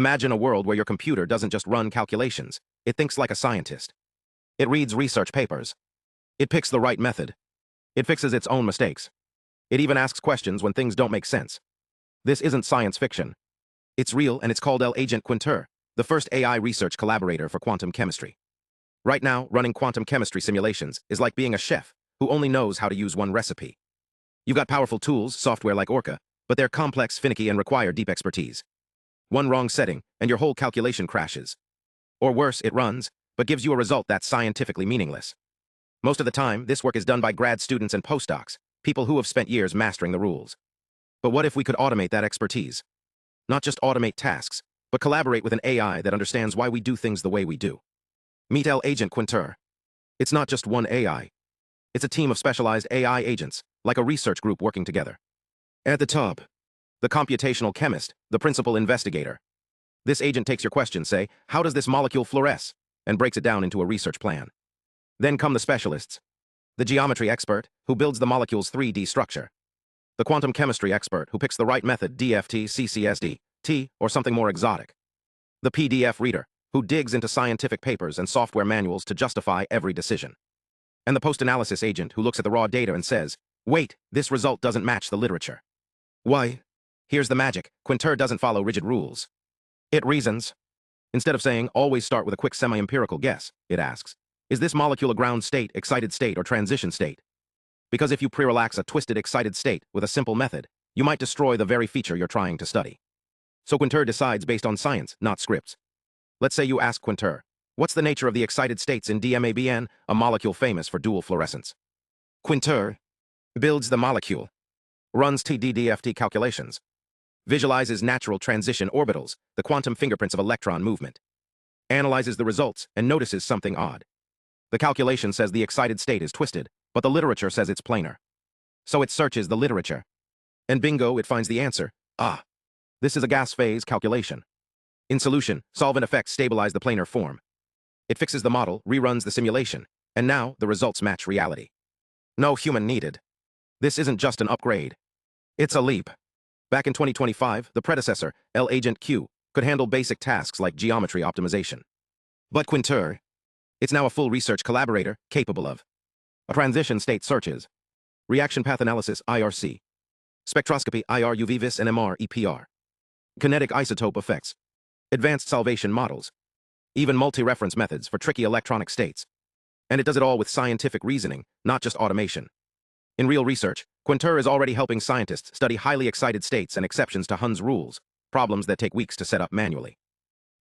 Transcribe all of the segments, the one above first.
Imagine a world where your computer doesn't just run calculations, it thinks like a scientist. It reads research papers. It picks the right method. It fixes its own mistakes. It even asks questions when things don't make sense. This isn't science fiction. It's real, and it's called Agente Quntur, the first AI research collaborator for quantum chemistry. Right now, running quantum chemistry simulations is like being a chef who only knows how to use one recipe. You've got powerful tools, software like Orca, but they're complex, finicky, and require deep expertise. One wrong setting, and your whole calculation crashes. Or worse, it runs, but gives you a result that's scientifically meaningless. Most of the time, this work is done by grad students and postdocs, people who have spent years mastering the rules. But what if we could automate that expertise? Not just automate tasks, but collaborate with an AI that understands why we do things the way we do. Meet Agente Quntur. It's not just one AI. It's a team of specialized AI agents, like a research group working together. At the top, the computational chemist, the principal investigator. This agent takes your question, say, how does this molecule fluoresce? And breaks it down into a research plan. Then come the specialists. The geometry expert, who builds the molecule's 3D structure. The quantum chemistry expert, who picks the right method, DFT, CCSD, T, or something more exotic. The PDF reader, who digs into scientific papers and software manuals to justify every decision. And the post-analysis agent, who looks at the raw data and says, wait, this result doesn't match the literature. Why? Here's the magic. Quntur doesn't follow rigid rules. It reasons. Instead of saying, always start with a quick semi-empirical guess, it asks, is this molecule a ground state, excited state, or transition state? Because if you pre-relax a twisted excited state with a simple method, you might destroy the very feature you're trying to study. So Quntur decides based on science, not scripts. Let's say you ask Quntur, what's the nature of the excited states in DMABN, a molecule famous for dual fluorescence? Quntur builds the molecule, runs TD-DFT calculations, visualizes natural transition orbitals, the quantum fingerprints of electron movement, analyzes the results, and notices something odd. The calculation says the excited state is twisted, but the literature says it's planar. So it searches the literature. And bingo, it finds the answer. Ah, this is a gas phase calculation. In solution, solvent effects stabilize the planar form. It fixes the model, reruns the simulation, and now the results match reality. No human needed. This isn't just an upgrade. It's a leap. Back in 2025, the predecessor, Agente Q, could handle basic tasks like geometry optimization. But Quntur, it's now a full research collaborator capable of a transition state searches, reaction path analysis IRC, spectroscopy IR UV vis and MR EPR, kinetic isotope effects, advanced salvation models, even multi-reference methods for tricky electronic states. And it does it all with scientific reasoning, not just automation. In real research, Quntur is already helping scientists study highly excited states and exceptions to Hund's rules, problems that take weeks to set up manually.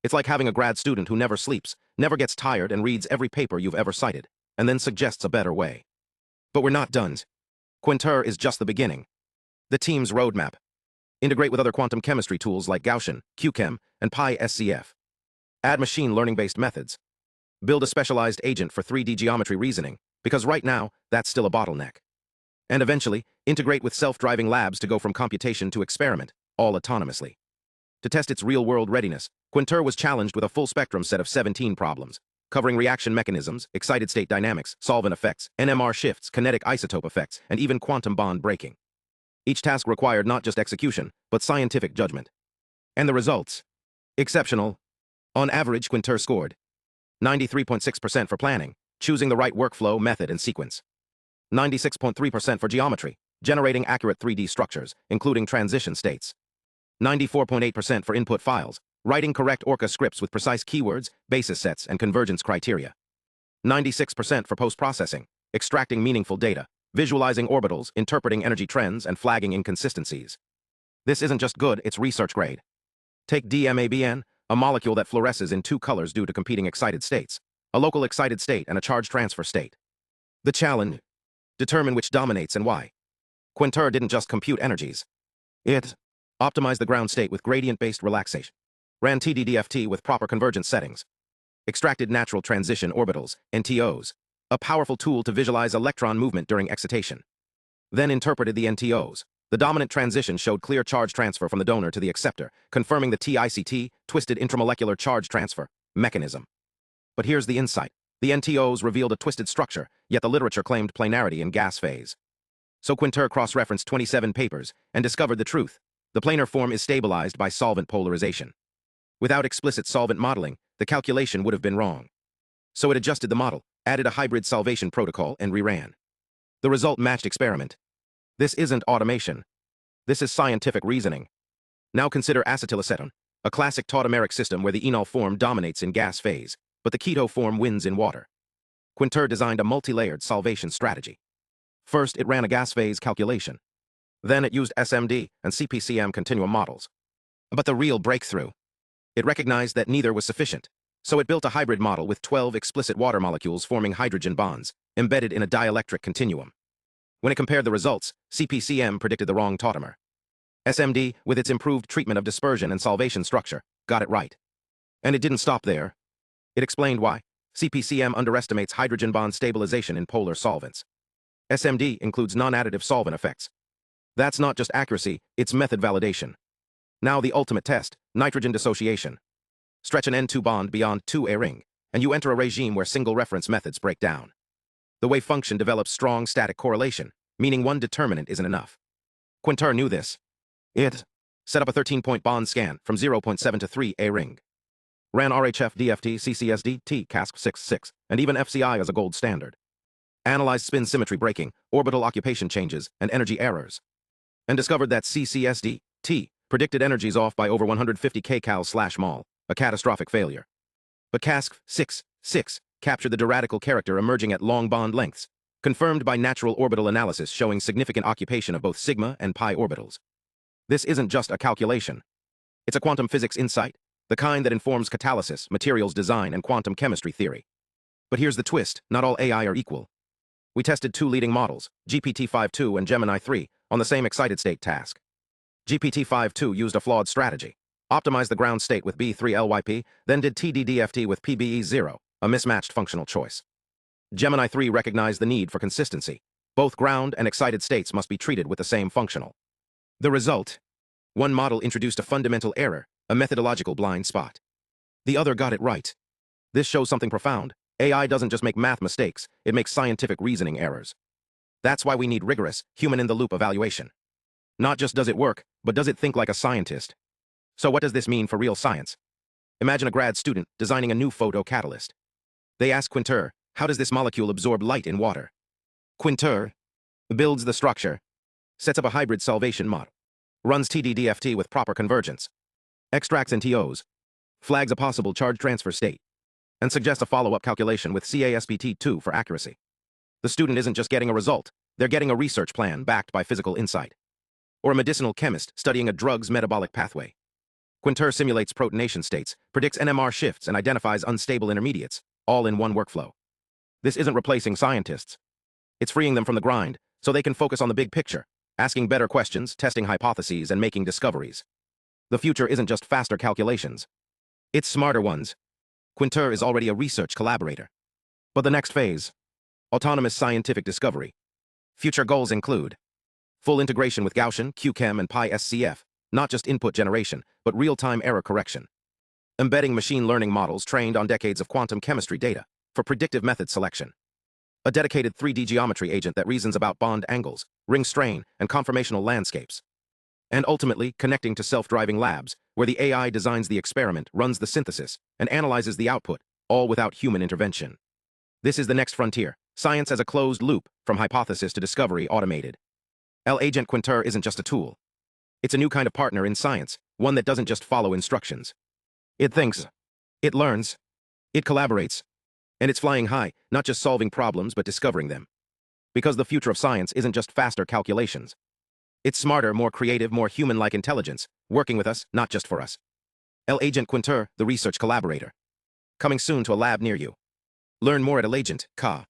It's like having a grad student who never sleeps, never gets tired, and reads every paper you've ever cited, and then suggests a better way. But we're not done. Quntur is just the beginning. The team's roadmap. Integrate with other quantum chemistry tools like Gaussian, QChem, and CASSCF. Add machine learning-based methods. Build a specialized agent for 3D geometry reasoning, because right now, that's still a bottleneck. And eventually, integrate with self-driving labs to go from computation to experiment, all autonomously. To test its real-world readiness, Quntur was challenged with a full-spectrum set of 17 problems, covering reaction mechanisms, excited state dynamics, solvent effects, NMR shifts, kinetic isotope effects, and even quantum bond breaking. Each task required not just execution, but scientific judgment. And the results? Exceptional. On average, Quntur scored 93.6% for planning, choosing the right workflow, method, and sequence. 96.3% for geometry, generating accurate 3D structures, including transition states. 94.8% for input files, writing correct Orca scripts with precise keywords, basis sets, and convergence criteria. 96% for post-processing, extracting meaningful data, visualizing orbitals, interpreting energy trends, and flagging inconsistencies. This isn't just good, it's research grade. Take DMABN, a molecule that fluoresces in two colors due to competing excited states, a local excited state and a charge transfer state. The challenge: determine which dominates and why. Quntur didn't just compute energies. It optimized the ground state with gradient-based relaxation, ran TD-DFT with proper convergence settings, extracted natural transition orbitals, NTOs, a powerful tool to visualize electron movement during excitation. Then interpreted the NTOs. The dominant transition showed clear charge transfer from the donor to the acceptor, confirming the TICT, twisted intramolecular charge transfer, mechanism. But here's the insight. The NTOs revealed a twisted structure, yet the literature claimed planarity in gas phase. So Quntur cross-referenced 27 papers and discovered the truth. The planar form is stabilized by solvent polarization. Without explicit solvent modeling, the calculation would have been wrong. So it adjusted the model, added a hybrid salvation protocol, and reran. The result matched experiment. This isn't automation. This is scientific reasoning. Now consider acetylacetone, a classic tautomeric system where the enol form dominates in gas phase, but the keto form wins in water. Quntur designed a multi-layered salvation strategy. First, it ran a gas phase calculation. Then it used SMD and CPCM continuum models. But the real breakthrough, it recognized that neither was sufficient, so it built a hybrid model with 12 explicit water molecules forming hydrogen bonds, embedded in a dielectric continuum. When it compared the results, CPCM predicted the wrong tautomer. SMD, with its improved treatment of dispersion and salvation structure, got it right. And it didn't stop there. It explained why. CPCM underestimates hydrogen bond stabilization in polar solvents. SMD includes non-additive solvent effects. That's not just accuracy, it's method validation. Now the ultimate test, nitrogen dissociation. Stretch an N2 bond beyond 2A ring, and you enter a regime where single reference methods break down. The wave function develops strong static correlation, meaning one determinant isn't enough. Quntur knew this. It set up a 13-point bond scan from 0.7 to 3A ring. Ran RHF, DFT, CCSD, T, CASSCF, and even FCI as a gold standard. Analyzed spin symmetry breaking, orbital occupation changes, and energy errors. And discovered that CCSD, T, predicted energies off by over 150 kcal/mol, a catastrophic failure. But CASSCF captured the diradical character emerging at long bond lengths, confirmed by natural orbital analysis showing significant occupation of both sigma and pi orbitals. This isn't just a calculation. It's a quantum physics insight, the kind that informs catalysis, materials design, and quantum chemistry theory. But here's the twist, not all AI are equal. We tested two leading models, GPT-5.2 and Gemini 3, on the same excited state task. GPT-5.2 used a flawed strategy, optimized the ground state with B3LYP, then did TDDFT with PBE0, a mismatched functional choice. Gemini 3 recognized the need for consistency. Both ground and excited states must be treated with the same functional. The result? One model introduced a fundamental error, a methodological blind spot. The other got it right. This shows something profound. AI doesn't just make math mistakes, it makes scientific reasoning errors. That's why we need rigorous, human-in-the-loop evaluation. Not just does it work, but does it think like a scientist? So what does this mean for real science? Imagine a grad student designing a new photocatalyst. They ask Quntur, how does this molecule absorb light in water? Quntur builds the structure, sets up a hybrid salvation model, runs TDDFT with proper convergence, extracts NTOs, flags a possible charge transfer state, and suggests a follow-up calculation with CASSCF for accuracy. The student isn't just getting a result, they're getting a research plan backed by physical insight. Or a medicinal chemist studying a drug's metabolic pathway. Quntur simulates protonation states, predicts NMR shifts, and identifies unstable intermediates, all in one workflow. This isn't replacing scientists. It's freeing them from the grind, so they can focus on the big picture, asking better questions, testing hypotheses, and making discoveries. The future isn't just faster calculations. It's smarter ones. Quntur is already a research collaborator. But the next phase, autonomous scientific discovery. Future goals include full integration with Gaussian, QChem, and PySCF, not just input generation, but real-time error correction. Embedding machine learning models trained on decades of quantum chemistry data for predictive method selection. A dedicated 3D geometry agent that reasons about bond angles, ring strain, and conformational landscapes. And ultimately, connecting to self-driving labs, where the AI designs the experiment, runs the synthesis, and analyzes the output, all without human intervention. This is the next frontier, science as a closed loop, from hypothesis to discovery automated. Agente Quntur isn't just a tool. It's a new kind of partner in science, one that doesn't just follow instructions. It thinks, it learns, it collaborates, and it's flying high, not just solving problems but discovering them. Because the future of science isn't just faster calculations. It's smarter, more creative, more human-like intelligence, working with us, not just for us. Agente Quntur, the research collaborator. Coming soon to a lab near you. Learn more at Agente Quntur.